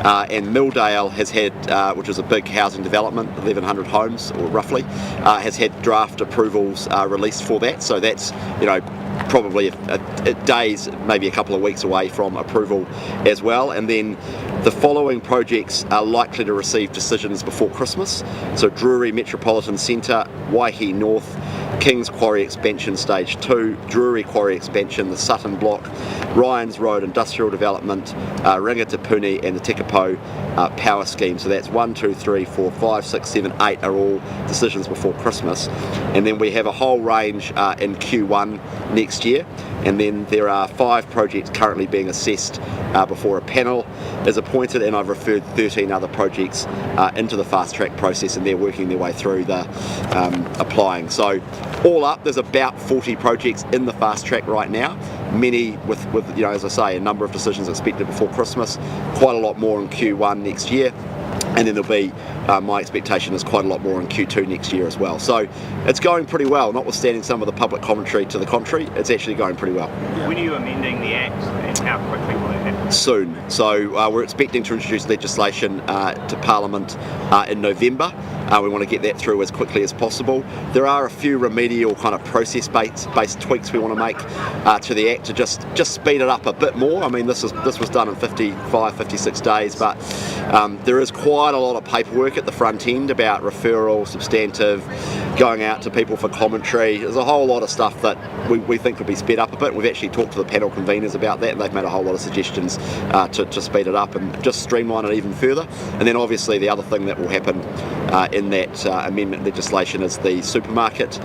and Milldale has had, which is a big housing development, 1,100 homes or roughly, has had draft approvals released for that. So that's, probably days, maybe a couple of weeks away from approval as well. And then the following projects are likely to receive decisions before Christmas. So Drury Metropolitan Centre, Waihi North, Kings Quarry Expansion Stage 2, Drury Quarry Expansion, the Sutton Block, Ryans Road Industrial Development, Rangatapuni and the Tekapo Power Scheme. So that's 1, 2, 3, 4, 5, 6, 7, 8 are all decisions before Christmas. And then we have a whole range in Q1 next year. And then there are 5 projects currently being assessed before a panel is appointed, and I've referred 13 other projects into the fast track process, and they're working their way through the applying. So all up, there's about 40 projects in the fast track right now, many with as I say, a number of decisions expected before Christmas, quite a lot more in Q1 next year. And then there'll be, my expectation is quite a lot more in Q2 next year as well. So it's going pretty well, notwithstanding some of the public commentary to the contrary, it's actually going pretty well. When are you amending the Act, and how quickly will that happen? Soon. So we're expecting to introduce legislation to Parliament in November. We want to get that through as quickly as possible. There are a few remedial kind of process-based tweaks we want to make to the Act to just speed it up a bit more. I mean, this was done in 55, 56 days, but there is quite a lot of paperwork at the front end about referral, substantive, going out to people for commentary. There's a whole lot of stuff that we think could be sped up a bit. We've actually talked to the panel conveners about that, and they've made a whole lot of suggestions to speed it up and just streamline it even further. And then obviously the other thing that will happen in that amendment legislation is the supermarket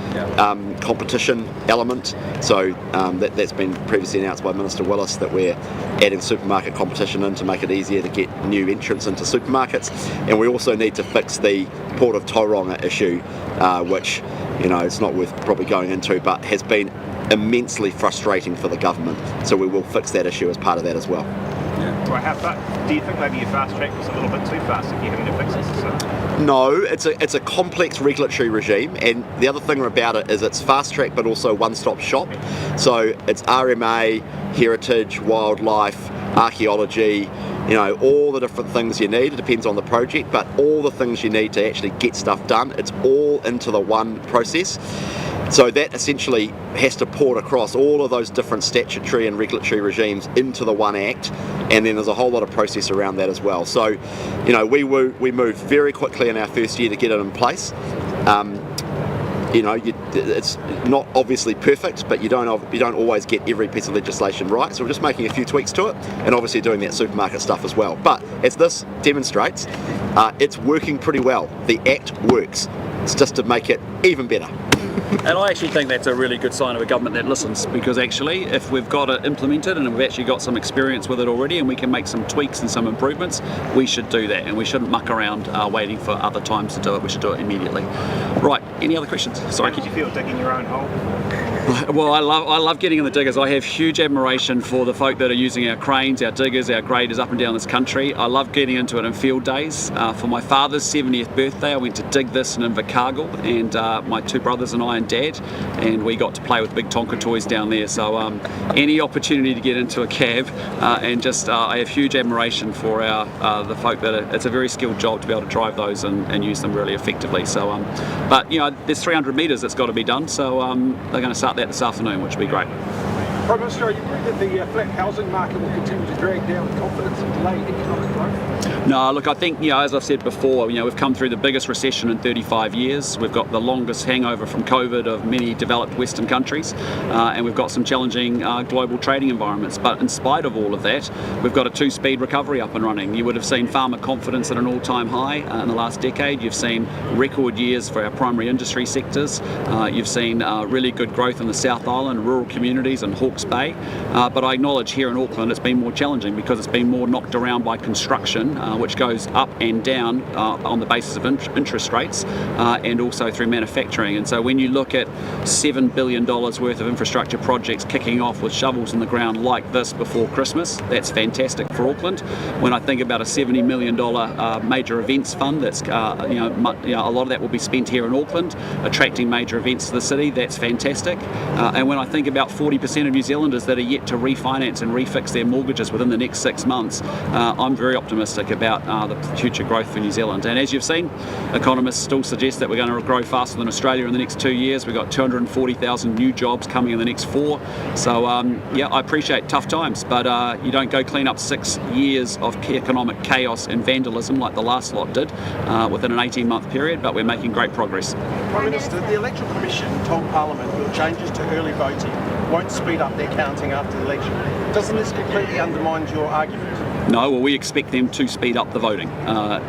competition element. So that's been previously announced by Minister Willis, that we're adding supermarket competition in to make it easier to get new entrants into supermarkets. And we also need to fix the Port of Tauranga issue, which it's not worth probably going into, but has been immensely frustrating for the government. So we will fix that issue as part of that as well. Well, how far, do you think maybe your fast track was a little bit too fast if you're having to fix this? No, it's a complex regulatory regime, and the other thing about it is it's fast track but also one-stop shop. So it's RMA, heritage, wildlife, archaeology, all the different things you need. It depends on the project, but all the things you need to actually get stuff done, it's all into the one process. So that essentially has to port across all of those different statutory and regulatory regimes into the one act, and then there's a whole lot of process around that as well. So, we moved very quickly in our first year to get it in place. It's not obviously perfect, but you don't always get every piece of legislation right. So we're just making a few tweaks to it, and obviously doing that supermarket stuff as well. But as this demonstrates, it's working pretty well. The Act works. It's just to make it even better. And I actually think that's a really good sign of a government that listens, because actually if we've got it implemented and we've actually got some experience with it already and we can make some tweaks and some improvements, we should do that, and we shouldn't muck around waiting for other times to do it. We should do it immediately. Right, any other questions? Sorry. How did you feel digging your own hole? Well, I love getting in the diggers. I have huge admiration for the folk that are using our cranes, our diggers, our graders up and down this country. I love getting into it in field days. For my father's 70th birthday, I went to dig this in Invercargill, and my 2 brothers and I and Dad, and we got to play with big Tonka toys down there. So any opportunity to get into a cab, and just I have huge admiration for the folk that it's a very skilled job to be able to drive those and use them really effectively. So, but there's 300 metres that's got to be done. So they're going to start that this afternoon, which will be great. Prime Minister, are you worried that the flat housing market will continue to drag down confidence and delay economic growth? No, look, I think, as I've said before, we've come through the biggest recession in 35 years. We've got the longest hangover from COVID of many developed Western countries, and we've got some challenging global trading environments. But in spite of all of that, we've got a 2-speed recovery up and running. You would have seen farmer confidence at an all-time high in the last decade. You've seen record years for our primary industry sectors. You've seen really good growth in the South Island, rural communities and Hawke's Bay. But I acknowledge here in Auckland it's been more challenging because it's been more knocked around by construction, which goes up and down on the basis of interest rates, and also through manufacturing. And so when you look at $7 billion worth of infrastructure projects kicking off with shovels in the ground like this before Christmas, that's fantastic for Auckland. When I think about a $70 million major events fund, that's a lot of that will be spent here in Auckland, attracting major events to the city, that's fantastic. And when I think about 40% of New Zealanders that are yet to refinance and refix their mortgages within the next 6 months, I'm very optimistic about about the future growth for New Zealand. And as you've seen, economists still suggest that we're going to grow faster than Australia in the next 2 years. We've got 240,000 new jobs coming in the next 4. So yeah, I appreciate tough times, but you don't go clean up 6 years of economic chaos and vandalism like the last lot did within an 18-month period, but we're making great progress. Prime Minister, the Electoral Commission told Parliament that changes to early voting won't speed up their counting after the election. Doesn't this completely undermine your argument? No, well, we expect them to speed up the voting.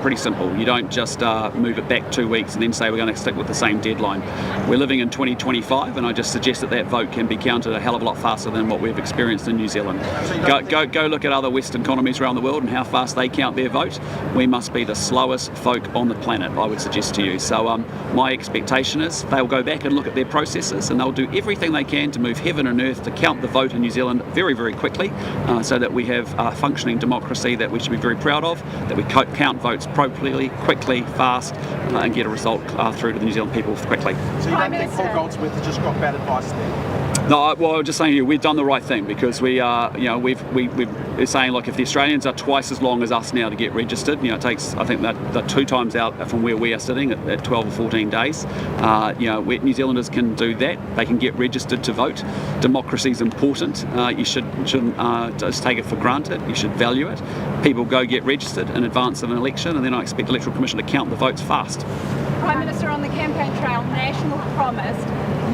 Pretty simple. You don't just move it back 2 weeks and then say we're going to stick with the same deadline. We're living in 2025, and I just suggest that vote can be counted a hell of a lot faster than what we've experienced in New Zealand. Go look at other Western economies around the world and how fast they count their vote. We must be the slowest folk on the planet, I would suggest to you. So my expectation is they'll go back and look at their processes, and they'll do everything they can to move heaven and earth to count the vote in New Zealand very, very quickly, so that we have a functioning democracy that we should be very proud of, that we count votes appropriately, quickly, fast, and get a result through to the New Zealand people quickly. So you don't think Paul Goldsmith has just got bad advice there? No, well, I'm just saying to you, we've done the right thing, because we are, we're saying, look, if the Australians are twice as long as us now to get registered, it takes, I think that they're 2 times out from where we are sitting at 12 or 14 days. New Zealanders can do that. They can get registered to vote. Democracy is important. You shouldn't just take it for granted. You should value it. People go get registered in advance of an election, and then I expect the Electoral Commission to count the votes fast. Prime Minister, on the campaign trail, National promised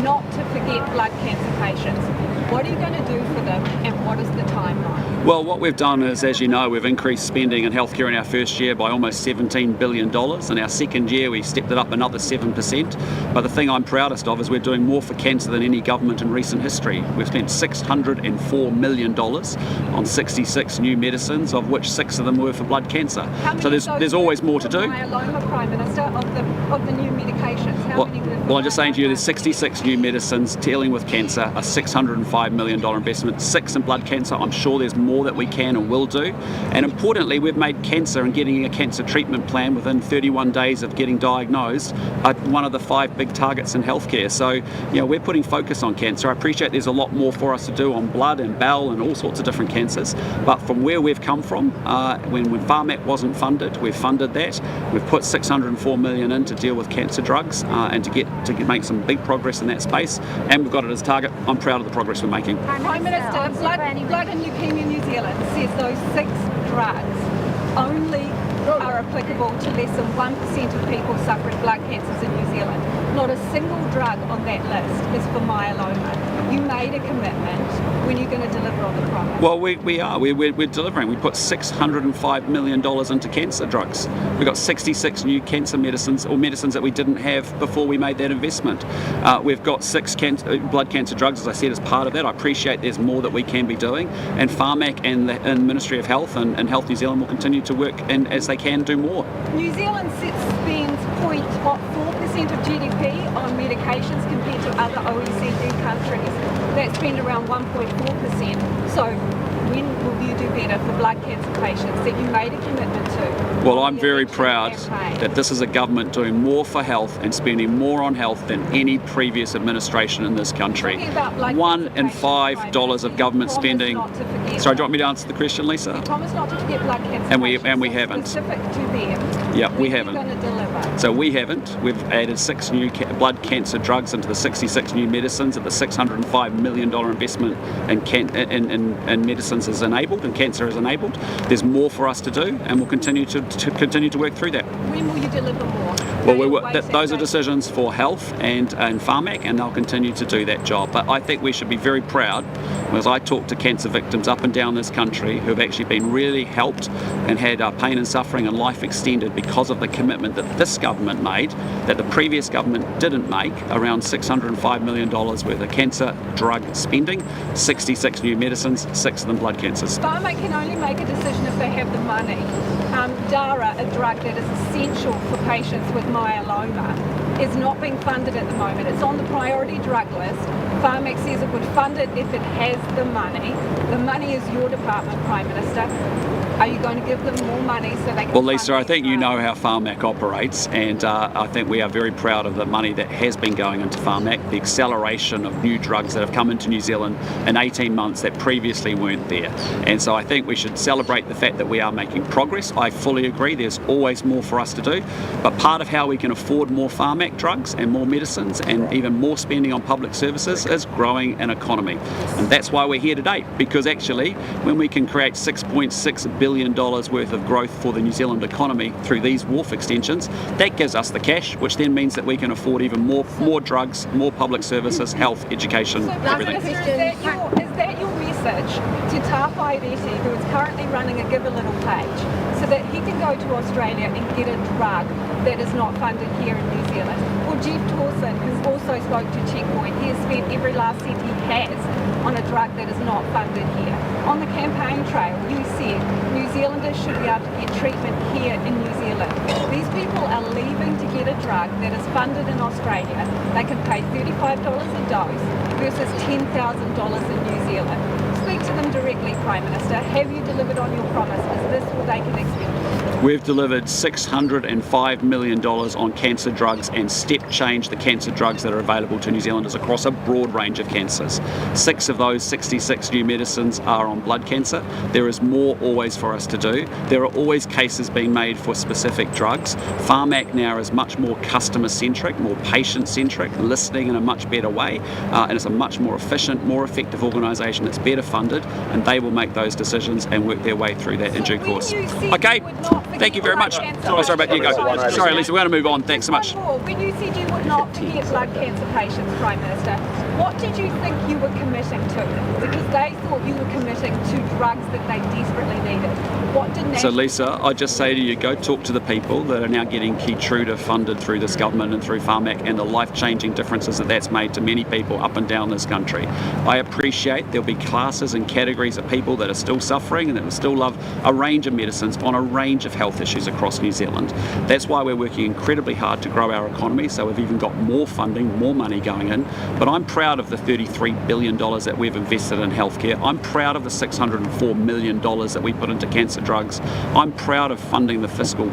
not to forget blood cancer patients. What are you going to do for them, and what is the timeline? Well, what we've done is, as you know, we've increased spending in healthcare in our first year by almost $17 billion. In our second year, we stepped it up another 7%. But the thing I'm proudest of is we're doing more for cancer than any government in recent history. We've spent $604 million on 66 new medicines, of which 6 of them were for blood cancer. So there's always more to do. Myeloma, Prime Minister, of the new medications. Well, I'm just saying to you, there's 66 new medicines dealing with cancer, a $605 million investment, 6 in blood cancer. I'm sure there's more that we can and will do. And importantly, we've made cancer and getting a cancer treatment plan within 31 days of getting diagnosed one of the 5 big targets in healthcare. So, we're putting focus on cancer. I appreciate there's a lot more for us to do on blood and bowel and all sorts of different cancers. But from where we've come from, when Pharmac wasn't funded, we've funded that. We've put $604 million in to deal with cancer drugs and to make some big progress in that space. And we've got it as a target. I'm proud of the progress we're making. Prime Minister, Blood and Leukemia New Zealand says those 6 drugs only are applicable to less than 1% of people suffering blood cancers in New Zealand. Not a single drug on that list is for myeloma. You made a commitment. When are you going to deliver on the promise? Well, we are. We're delivering. We put $605 million into cancer drugs. We've got 66 new cancer medicines, or medicines that we didn't have before we made that investment. We've got 6 blood cancer drugs, as I said, as part of that. I appreciate there's more that we can be doing. And Pharmac and the Ministry of Health and Health New Zealand will continue to work as they can do more. New Zealand spends 4% of GDP on medications compared to other OECD countries that spend around 1.4%. So when will you do better for blood cancer patients that you made a commitment to? Well, I'm very proud that this is a government doing more for health and spending more on health than any previous administration in this country. $1 in $5 of government spending. Sorry, do you want me to answer the question, Lisa? You promised not to forget blood cancer and we haven't. Specific to them. Yeah, we haven't. Going to deliver? So we haven't. We've added 6 new blood cancer drugs into the 66 new medicines at the $605 million investment in medicines is enabled and cancer is enabled. There's more for us to do, and we'll continue to work through that. When will you deliver more? Well, those are decisions for health and Pharmac, and they'll continue to do that job. But I think we should be very proud, as I talk to cancer victims up and down this country who have actually been really helped and had pain and suffering and life extended because of the commitment that this government made, that the previous government didn't make, around $605 million worth of cancer drug spending, 66 new medicines, 6 of them blood cancers. Pharmac can only make a decision if they have the money. DARA, a drug that is essential for patients with myeloma, is not being funded at the moment. It's on the priority drug list. Pharmac says it would fund it if it has the money. The money is your department, Prime Minister. Are you going to give them more money so they can... Well, Lisa, fund I think their you know drugs? how Pharmac operates, and I think we are very proud of the money that has been going into Pharmac, the acceleration of new drugs that have come into New Zealand in 18 months that previously weren't there. And so I think we should celebrate the fact that we are making progress. I fully agree, there's always more for us to do, but part of how we can afford more Pharmac drugs and more medicines and even more spending on public services is growing an economy. And that's why we're here today, because actually when we can create $6.6 billion worth of growth for the New Zealand economy through these wharf extensions, that gives us the cash, which then means that we can afford even more drugs, more public services, health, education, So, everything. Minister, is that your message to Tāwhai Reti, who is currently running a Give a Little page, so that he can go to Australia and get a drug that is not funded here in New Zealand? Or Jeff Towson, who also spoke to Checkpoint, he has spent every last cent he has on a drug that is not funded here. On the campaign trail, you said New Zealanders should be able to get treatment here in New Zealand. These people are leaving to get a drug that is funded in Australia. They can pay $35 a dose versus $10,000 in New Zealand. Speak to them directly, Prime Minister. Have you delivered on your promise? Is this what they can expect? We've delivered $605 million on cancer drugs and step change the cancer drugs that are available to New Zealanders across a broad range of cancers. 6 of those 66 new medicines are on blood cancer. There is more always for us to do. There are always cases being made for specific drugs. Pharmac now is much more customer centric, more patient centric, listening in a much better way, and it's a much more efficient, more effective organisation that's better funded, and they will make those decisions and work their way through that in due course. Okay. Thank you very much. Oh, sorry about you. Go. Sorry, Lisa. We're going to move on. Thanks so much. One more. When you said you would not forget blood cancer patients, Prime Minister, what did you think you were committing to? Because they thought you were committing to drugs that they desperately needed. What did So, Lisa, I just say to you, go talk to the people that are now getting Keytruda funded through this government and through Pharmac, and the life-changing differences that that's made to many people up and down this country. I appreciate there'll be classes and categories of people that are still suffering and that will still love a range of medicines on a range of health issues across New Zealand. That's why we're working incredibly hard to grow our economy, so we've even got more funding, more money going in. But I'm proud of the $33 billion that we've invested in healthcare. I'm proud of the $604 million that we put into cancer drugs. I'm proud of funding the fiscal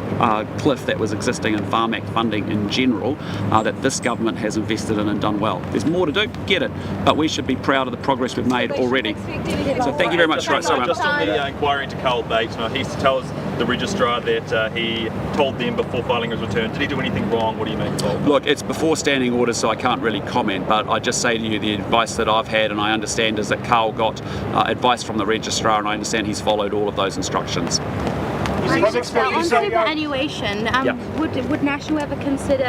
cliff that was existing in Pharmac funding in general, that this government has invested in and done well. There's more to do, get it, but we should be proud of the progress we've made already. So thank you very much. Right, sorry, Just on the inquiry into Carl Bates, he used to tell us the registrar that he told them before filing his return. Did he do anything wrong? What do you make of it? Look, it's before standing orders, so I can't really comment, but I just say to you the advice that I've had and I understand is that Carl got advice from the registrar, and I understand he's followed all of those instructions. On superannuation, would National ever consider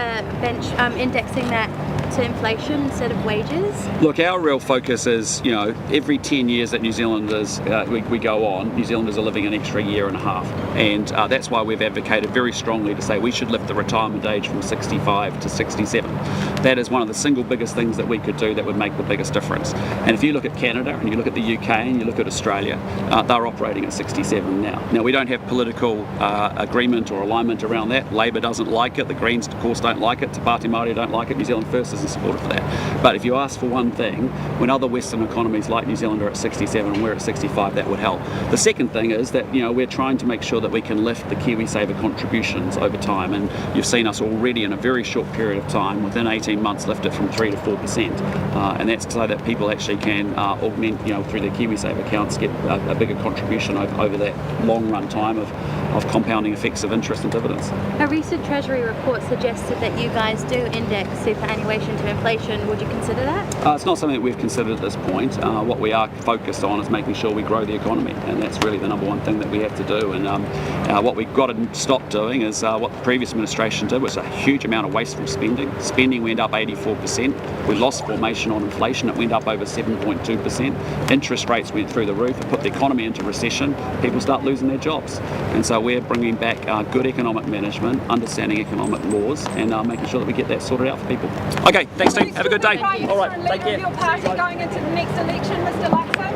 indexing that to inflation instead of wages? Look, our real focus is, every 10 years that New Zealanders, we go on, New Zealanders are living an extra year and a half. And that's why we've advocated very strongly to say we should lift the retirement age from 65 to 67. That is one of the single biggest things that we could do that would make the biggest difference. And if you look at Canada and you look at the UK and you look at Australia, they're operating at 67 now. Now, we don't have political agreement or alignment around that. Labor doesn't like it. The Greens, of course, don't like it. Te Pāti Māori don't like it. New Zealand First isn't supportive of that. But if you ask for one thing, when other Western economies like New Zealand are at 67 and we're at 65, that would help. The second thing is that, we're trying to make sure that we can lift the KiwiSaver contributions over time. And you've seen us already in a very short period of time, within 18 months, lift it from 3 to 4%. And that's so that people actually can augment, through their KiwiSaver accounts, get a bigger contribution over that long run time of compounding effects of interest and dividends. A recent Treasury report suggested that you guys do index superannuation to inflation. Would you consider that? It's not something that we've considered at this point. What we are focused on is making sure we grow the economy, and that's really the number one thing that we have to do. And what we've got to stop doing is what the previous administration did, was a huge amount of wasteful spending. Spending went up 84%. We lost formation on inflation. It went up over 7.2%. Interest rates went through the roof. It put the economy into recession. People start losing their jobs. And so we're bringing back good economic management, understanding economic laws, and making sure that we get that sorted out for people. Okay, thanks team. Have a good day. All right, take care. Your party going into the next election, Mr. Luxon?